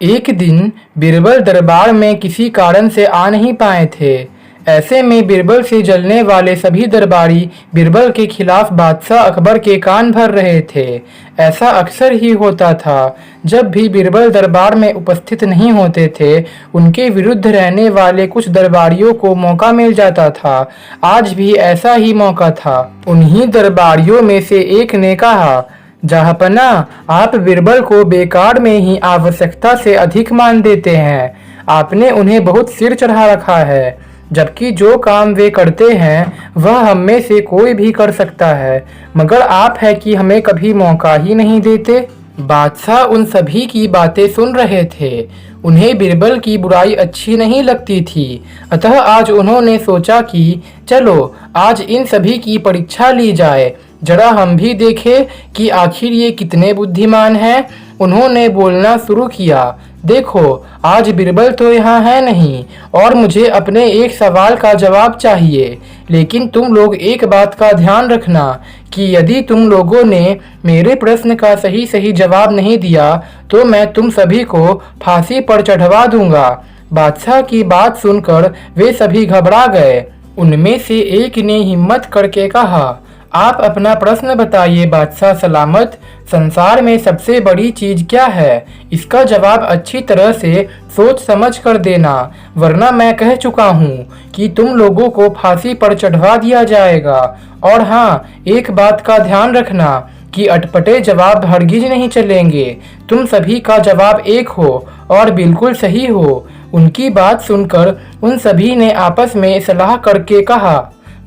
एक दिन बीरबल दरबार में किसी कारण से आ नहीं पाए थे। ऐसे में बीरबल से जलने वाले सभी दरबारी बीरबल के खिलाफ बादशाह अकबर के कान भर रहे थे। ऐसा अक्सर ही होता था। जब भी बीरबल दरबार में उपस्थित नहीं होते थे, उनके विरुद्ध रहने वाले कुछ दरबारियों को मौका मिल जाता था। आज भी ऐसा ही मौका था। उन्हीं दरबारियों में से एक ने कहा, जहाँपना, आप बीरबल को बेकार में ही आवश्यकता से अधिक मान देते हैं। आपने उन्हें बहुत सिर चढ़ा रखा है, जबकि जो काम वे करते हैं वह हम में से कोई भी कर सकता है, मगर आप है कि हमें कभी मौका ही नहीं देते। बादशाह उन सभी की बातें सुन रहे थे। उन्हें बीरबल की बुराई अच्छी नहीं लगती थी। अतः आज उन्होंने सोचा कि चलो आज इन सभी की परीक्षा ली जाए, जरा हम भी देखें कि आखिर ये कितने बुद्धिमान हैं। उन्होंने बोलना शुरू किया, देखो, आज बीरबल तो यहाँ है नहीं और मुझे अपने एक सवाल का जवाब चाहिए। लेकिन तुम लोग एक बात का ध्यान रखना कि यदि तुम लोगों ने मेरे प्रश्न का सही सही जवाब नहीं दिया तो मैं तुम सभी को फांसी पर चढ़वा दूंगा। बादशाह की बात सुनकर वे सभी घबरा गए। उनमें से एक ने हिम्मत करके कहा, आप अपना प्रश्न बताइए बादशाह सलामत। संसार में सबसे बड़ी चीज क्या है? इसका जवाब अच्छी तरह से सोच समझ कर देना, वरना मैं कह चुका हूँ कि तुम लोगों को फांसी पर चढ़वा दिया जाएगा। और हाँ, एक बात का ध्यान रखना कि अटपटे जवाब हरगिज नहीं चलेंगे। तुम सभी का जवाब एक हो और बिल्कुल सही हो। उनकी बात सुनकर उन सभी ने आपस में सलाह करके कहा,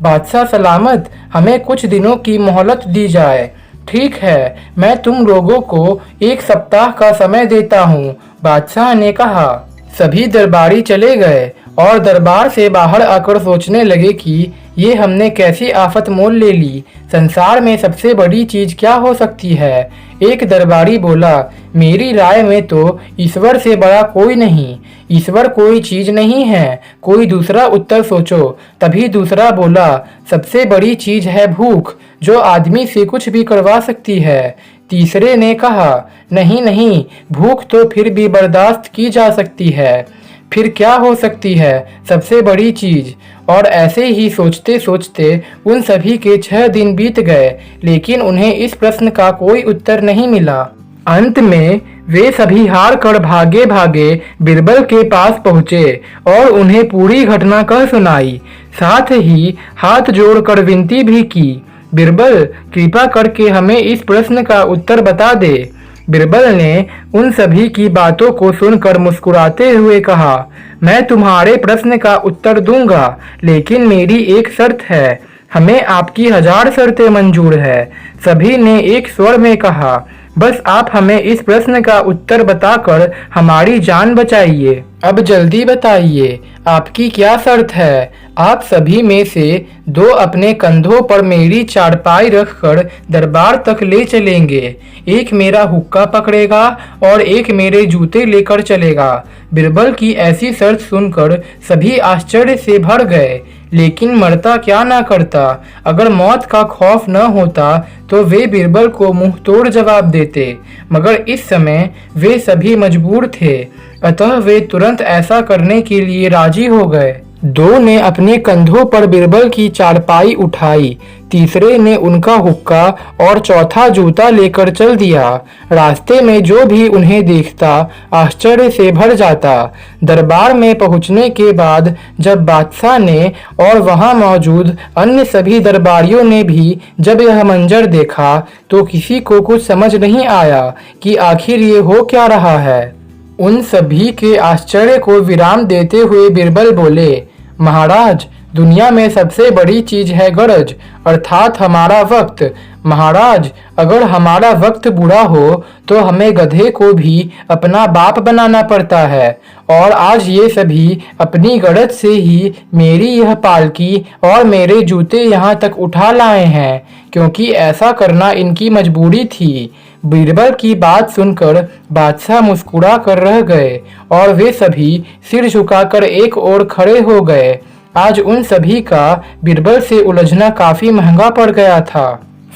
बादशाह सलामत, हमें कुछ दिनों की मोहलत दी जाए। ठीक है, मैं तुम लोगों को एक सप्ताह का समय देता हूँ, बादशाह ने कहा। सभी दरबारी चले गए और दरबार से बाहर आकर सोचने लगे कि ये हमने कैसी आफत मोल ले ली। संसार में सबसे बड़ी चीज क्या हो सकती है? एक दरबारी बोला, मेरी राय में तो ईश्वर से बड़ा कोई नहीं। ईश्वर कोई चीज नहीं है। कोई दूसरा उत्तर सोचो। तभी दूसरा बोला, सबसे बड़ी चीज है भूख, जो आदमी से कुछ भी करवा सकती है। तीसरे ने कहा, नहीं नहीं, भूख तो फिर भी बर्दाश्त की जा सकती है। फिर क्या हो सकती है सबसे बड़ी चीज? और ऐसे ही सोचते सोचते उन सभी के 6 दिन बीत गए, लेकिन उन्हें इस प्रश्न का कोई उत्तर नहीं मिला। अंत में वे सभी हार कर भागे भागे बीरबल के पास पहुँचे और उन्हें पूरी घटना कह सुनाई। साथ ही हाथ जोड़कर विनती भी की, बीरबल, कृपा करके हमें इस प्रश्न का उत्तर बता दे। बीरबल ने उन सभी की बातों को सुनकर मुस्कुराते हुए कहा, मैं तुम्हारे प्रश्न का उत्तर दूंगा, लेकिन मेरी एक शर्त है। हमें आपकी 1000 शर्तें मंजूर है। सभी ने एक स्वर में कहा, बस आप हमें इस प्रश्न का उत्तर बताकर हमारी जान बचाइए। अब जल्दी बताइए, आपकी क्या शर्त है? आप सभी में से 2 अपने कंधों पर मेरी चारपाई रखकर दरबार तक ले चलेंगे। एक मेरा हुक्का पकड़ेगा और एक मेरे जूते लेकर चलेगा। बीरबल की ऐसी शर्त सुनकर सभी आश्चर्य से भर गए, लेकिन मरता क्या ना करता। अगर मौत का खौफ न होता तो वे बीरबल को मुंह तोड़ जवाब देते, मगर इस समय वे सभी मजबूर थे, अतः वे तुरंत ऐसा करने के लिए राजी हो गए। 2 ने अपने कंधों पर बीरबल की चारपाई उठाई, तीसरे ने उनका हुक्का और चौथा जूता लेकर चल दिया। रास्ते में जो भी उन्हें देखता आश्चर्य से भर जाता। दरबार में पहुंचने के बाद जब बादशाह ने और वहां मौजूद अन्य सभी दरबारियों ने भी जब यह मंजर देखा तो किसी को कुछ समझ नहीं आया कि आखिर ये हो क्या रहा है। उन सभी के आश्चर्य को विराम देते हुए बीरबल बोले, महाराज, दुनिया में सबसे बड़ी चीज है गरज, अर्थात हमारा वक्त। महाराज, अगर हमारा वक्त बुरा हो तो हमें गधे को भी अपना बाप बनाना पड़ता है, और आज ये सभी अपनी गरज से ही मेरी यह पालकी और मेरे जूते यहाँ तक उठा लाए हैं, क्योंकि ऐसा करना इनकी मजबूरी थी। बीरबल की बात सुनकर बादशाह मुस्कुरा कर रह गए और वे सभी सिर झुकाकर एक ओर खड़े हो गए। आज उन सभी का बीरबल से उलझना काफी महंगा पड़ गया था।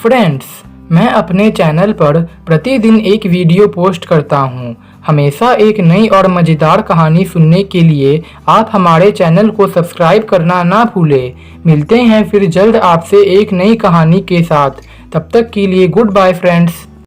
फ्रेंड्स, मैं अपने चैनल पर प्रतिदिन एक वीडियो पोस्ट करता हूँ। हमेशा एक नई और मज़ेदार कहानी सुनने के लिए आप हमारे चैनल को सब्सक्राइब करना ना भूलें। मिलते हैं फिर जल्द आपसे एक नई कहानी के साथ। तब तक के लिए गुड बाय फ्रेंड्स।